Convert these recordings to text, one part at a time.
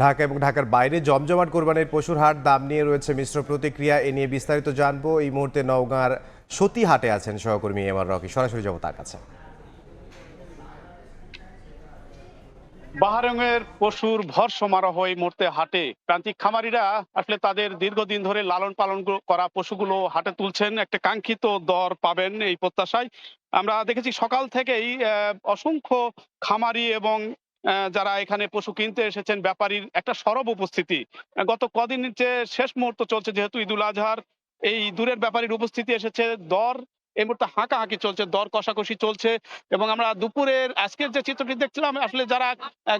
ঢাকা এবং ঢাকার বাইরে জমজমাট কোরবানির পশুর হাট দাম নিয়ে রয়েছে মিশ্র প্রতিক্রিয়া। এ নিয়ে বিস্তারিত জানবো। এই মুহূর্তে নওগাঁর সতী হাটে আছেন সহকর্মী এম আর রকি। সরাসরি যাবো তার কাছে। বাহারঙের পশুর ভর সমারোহ এই মুহূর্তে হাটে। প্রান্তিক খামারিরা আসলে তাদের দীর্ঘদিন ধরে লালন পালন করা পশুগুলো হাটে তুলছেন, একটা কাঙ্ক্ষিত দর পাবেন এই প্রত্যাশায়। আমরা দেখেছি সকাল থেকেই অসংখ্য খামারি এবং যারা এখানে পশু কিনতে এসেছেন ব্যাপারীর একটা সরব উপস্থিতি। গত কদিন যে শেষ মুহূর্ত চলছে, যেহেতু ঈদুল আজহার, এই দূরের ব্যাপারীর উপস্থিতি এসেছে। দর এই মুহূর্তে হাঁকাহাঁকি চলছে, দর কষাকষি চলছে। এবং আমরা দুপুরের আজকের যে চিত্রটি দেখছিলাম, আসলে যারা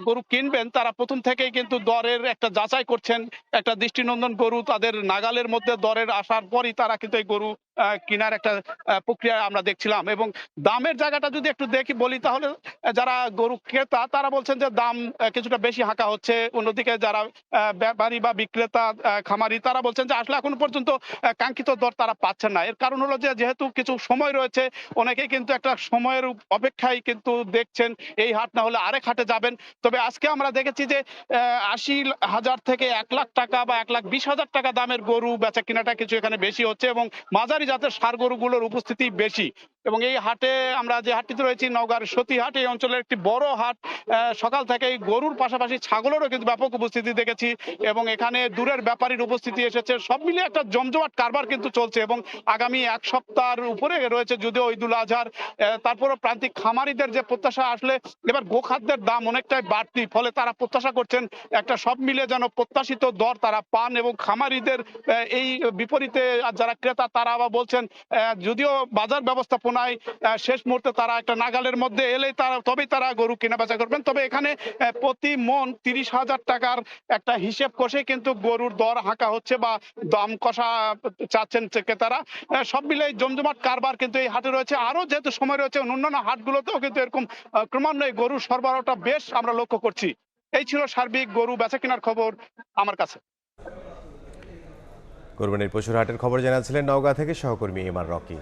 গরু কিনবেন তারা প্রথম থেকেই কিন্তু দরের একটা যাচাই করছেন। একটা দৃষ্টিনন্দন গরু তাদের নাগালের মধ্যে দরের আসার পরই তারা কিন্তু এই গরু কেনার একটা প্রক্রিয়া আমরা দেখছিলাম। এবং দামের জায়গাটা যদি একটু দেখি বলি, তাহলে যারা গরু ক্রেতা তারা বলছেন যে দাম কিছুটা বেশি হাঁকা হচ্ছে। অন্যদিকে যারা ব্যাপারী বা বিক্রেতা খামারি তারা বলছেন যে আসলে এখন পর্যন্ত কাঙ্ক্ষিত দর তারা পাচ্ছেন না। এর কারণ হলো যে যেহেতু কিছু সময় রয়েছে, অনেকেই কিন্তু একটা সময়ের অপেক্ষায় কিন্তু দেখছেন এই হাট না হলে আরেক হাটে যাবেন। তবে আজকে আমরা দেখেছি যে ৮০,০০০ থেকে ১,০০,০০০ টাকা বা ১,২০,০০০ টাকা দামের গরু বেচা কিনাটা কিছু এখানে বেশি হচ্ছে এবং মাঝারি জাতের ষাঁড় গরুগুলোর উপস্থিতি বেশি। এবং এই হাটে আমরা যে হাটটিতে রয়েছি নওগাঁর সতী হাট, এই অঞ্চলের একটি বড় হাট। সকাল থেকেই গরুর পাশাপাশি ছাগলেরও কিন্তু ব্যাপক উপস্থিতি দেখেছি এবং এখানে দূরের ব্যাপারীর উপস্থিতি এসেছে। সব মিলিয়ে একটা জমজমাট কারবার কিন্তু চলছে এবং আগামী এক সপ্তাহের উপরে রয়েছে যদিও ঈদুল আজহার। তারপরও প্রান্তিক খামারিদের যে প্রত্যাশা, আসলে এবার গোখাদ্যের দাম অনেকটাই বাড়তি, ফলে তারা প্রত্যাশা করছেন একটা সব মিলে যেন প্রত্যাশিত দর তারা পান। এবং খামারিদের এই বিপরীতে যারা ক্রেতা তারা আবার বলছেন যদিও বাজার ব্যবস্থাপনায় শেষ মুহূর্তে তারা একটা নাগালের মধ্যে এলেই তবেই তারা গরু কেনা বেচা করবেন। তবে এখানে প্রতি মন ৩০,০০০ টাকার একটা হিসেব কষে কিন্তু গরুর দর হাঁকা হচ্ছে বা দাম কষা চাচ্ছেন ক্রেতারা। সব মিলে জমজমাট কারবার কিন্তু এই হাটে রয়েছে। আরো যেহেতু সময় রয়েছে, অন্যান্য হাটগুলোতেও কিন্তু এরকম ক্রমান্বয়ে গরুর সরবরাহটা বেশ আমরা লক্ষ্য করছি। এই ছিল সার্বিক গরু বেচা কেনার খবর আমার কাছে। কোরবানির পশুর হাটের খবর জানাচ্ছিলেন নওগাঁ থেকে সহকর্মী এম আর রকি।